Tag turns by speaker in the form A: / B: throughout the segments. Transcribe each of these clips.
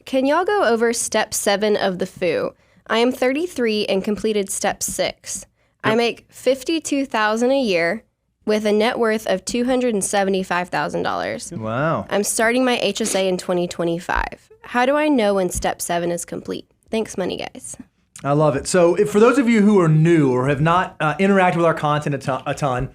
A: can y'all go over step 7 of the FOO? I am 33 and completed step 6. I make $52,000 a year with a net worth of $275,000.
B: Wow.
A: I'm starting my HSA in 2025. How do I know when step 7 is complete? Thanks, money guys.
B: I love it. So for those of you who are new or have not interacted with our content a ton,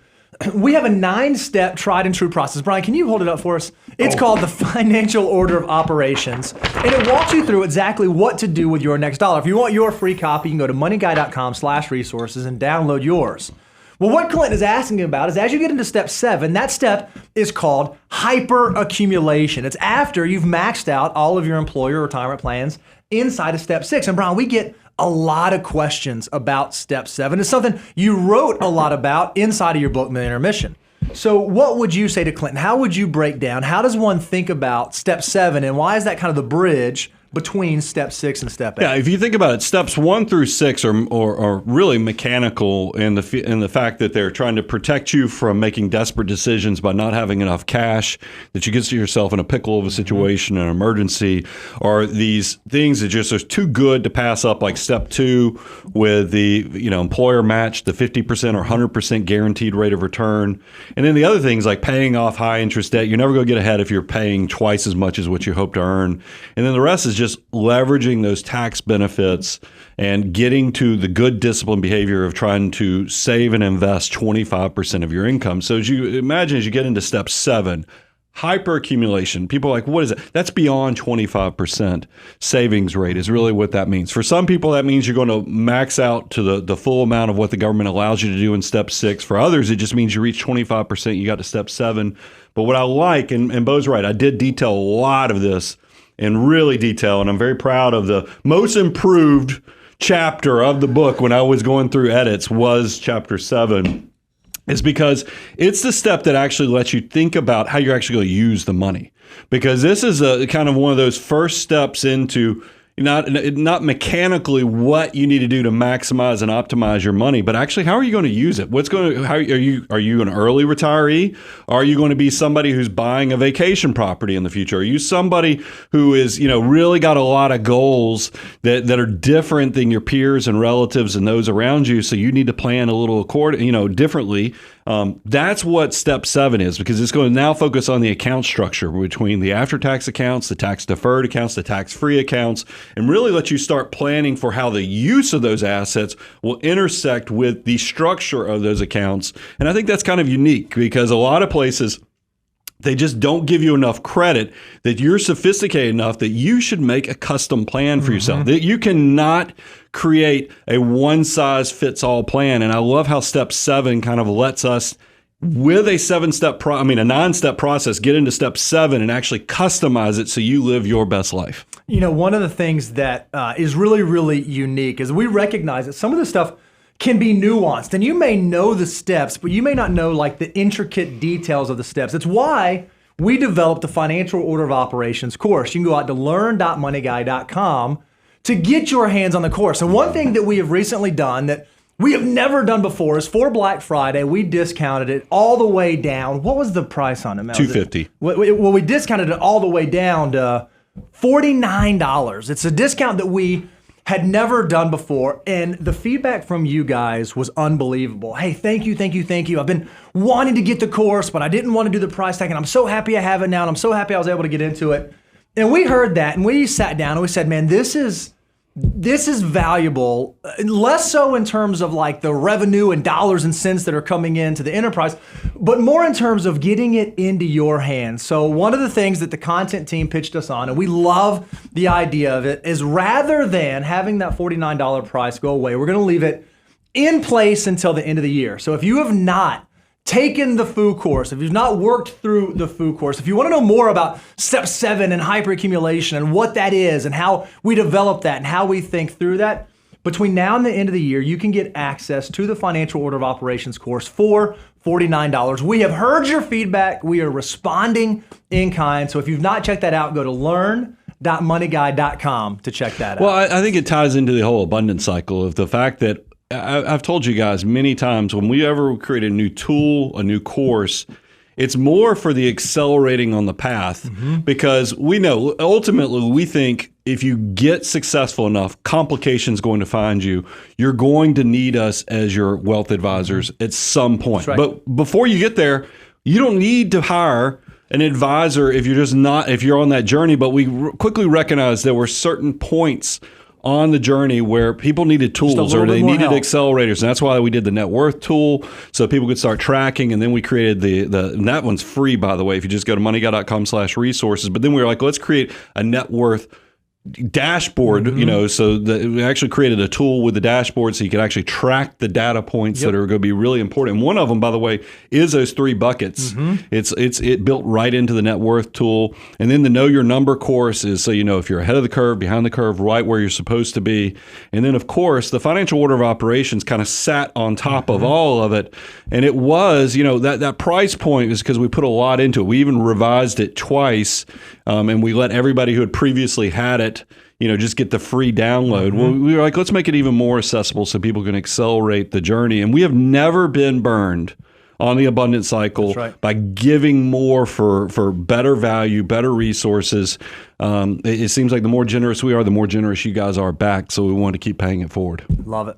B: we have a 9-step tried and true process. Brian, can you hold it up for us? It's called the Financial Order of Operations, and it walks you through exactly what to do with your next dollar. If you want your free copy, you can go to moneyguy.com/resources and download yours. Well, what Clinton is asking about is as you get into step 7, that step is called hyperaccumulation. It's after you've maxed out all of your employer retirement plans inside of step 6. And Brian, we get a lot of questions about step 7. It's something you wrote a lot about inside of your book, Millionaire Mission. So what would you say to Clinton? How would you break down? How does one think about step 7, and why is that kind of the bridge between step 6 and step 8?
C: Yeah, if you think about it, steps 1 through 6 are really mechanical in the fact that they're trying to protect you from making desperate decisions by not having enough cash, that you get yourself in a pickle of a situation, an emergency, or these things that just are too good to pass up, like step 2 with the employer match, the 50% or 100% guaranteed rate of return. And then the other things like paying off high interest debt, you're never going to get ahead if you're paying twice as much as what you hope to earn. And then the rest is just leveraging those tax benefits and getting to the good disciplined behavior of trying to save and invest 25% of your income. So as you imagine, as you get into step 7, hyperaccumulation, people are like, what is it? That's beyond 25% savings rate is really what that means. For some people, that means you're going to max out to the full amount of what the government allows you to do in step 6. For others, it just means you reach 25%, you got to step 7. But what I like, and Bo's right, I did detail a lot of this in really detail, and I'm very proud of the most improved chapter of the book when I was going through edits was chapter 7, is because it's the step that actually lets you think about how you're actually going to use the money. Because this is a kind of one of those first steps into not mechanically what you need to do to maximize and optimize your money, but actually how are you going to use it? Are you an early retiree? Are you going to be somebody who's buying a vacation property in the future? Are you somebody who is really got a lot of goals that are different than your peers and relatives and those around you? So you need to plan a little differently. That's what step 7 is, because it's going to now focus on the account structure between the after-tax accounts, the tax-deferred accounts, the tax-free accounts, and really let you start planning for how the use of those assets will intersect with the structure of those accounts. And I think that's kind of unique because a lot of places, they just don't give you enough credit that you're sophisticated enough that you should make a custom plan for yourself. That you cannot create a one-size-fits-all plan. And I love how step 7 kind of lets us, with a 9-step process, get into step 7 and actually customize it so you live your best life.
B: One of the things that is really, really unique is we recognize that some of the stuff can be nuanced, and you may know the steps, but you may not know like the intricate details of the steps. It's why we developed the Financial Order of Operations course. You can go out to learn.moneyguy.com to get your hands on the course. And one thing that we have recently done that we have never done before is for Black Friday, we discounted it all the way down. What was the price on it, Mel?
C: $250.
B: Well, we discounted it all the way down to $49. It's a discount that we had never done before, and the feedback from you guys was unbelievable. Hey, thank you. I've been wanting to get the course, but I didn't want to do the price tag, and I'm so happy I have it now, and I'm so happy I was able to get into it. And we heard that, and we sat down, and we said, man, this is valuable, less so in terms of like the revenue and dollars and cents that are coming into the enterprise, but more in terms of getting it into your hands. So one of the things that the content team pitched us on, and we love the idea of it, is rather than having that $49 price go away, we're going to leave it in place until the end of the year. So if you have not taken the FOO course, if you've not worked through the FOO course, if you want to know more about step 7 and hyperaccumulation and what that is and how we develop that and how we think through that, between now and the end of the year, you can get access to the Financial Order of Operations course for $49. We have heard your feedback. We are responding in kind. So if you've not checked that out, go to learn.moneyguy.com to check that out.
C: Well, I think it ties into the whole abundance cycle of the fact that I've told you guys many times, when we ever create a new tool, a new course, It's more for the accelerating on the path because we know ultimately we think if you get successful enough, complications going to find you. You're going to need us as your wealth advisors at some point.
B: Right.
C: But before you get there, you don't need to hire an advisor if you're on that journey. But we quickly recognized there were certain points on the journey where people needed tools or they needed accelerators. And that's why we did the net worth tool so people could start tracking. And then we created and that one's free, by the way, if you just go to moneyguy.com/resources. But then we were like, let's create a net worth dashboard, so we actually created a tool with the dashboard so you can actually track the data points that are going to be really important. And one of them, by the way, is those 3 buckets. It built right into the net worth tool. And then the know your number course is so you know if you're ahead of the curve, behind the curve, right where you're supposed to be. And then of course the financial order of operations kind of sat on top of all of it. And it was, that price point was because we put a lot into it. We even revised it twice, and we let everybody who had previously had it just get the free download. Well, we were like, let's make it even more accessible so people can accelerate the journey. And we have never been burned on the abundance cycle by giving more for better value, better resources. It seems like the more generous we are, the more generous you guys are back. So we want to keep paying it forward.
B: Love it.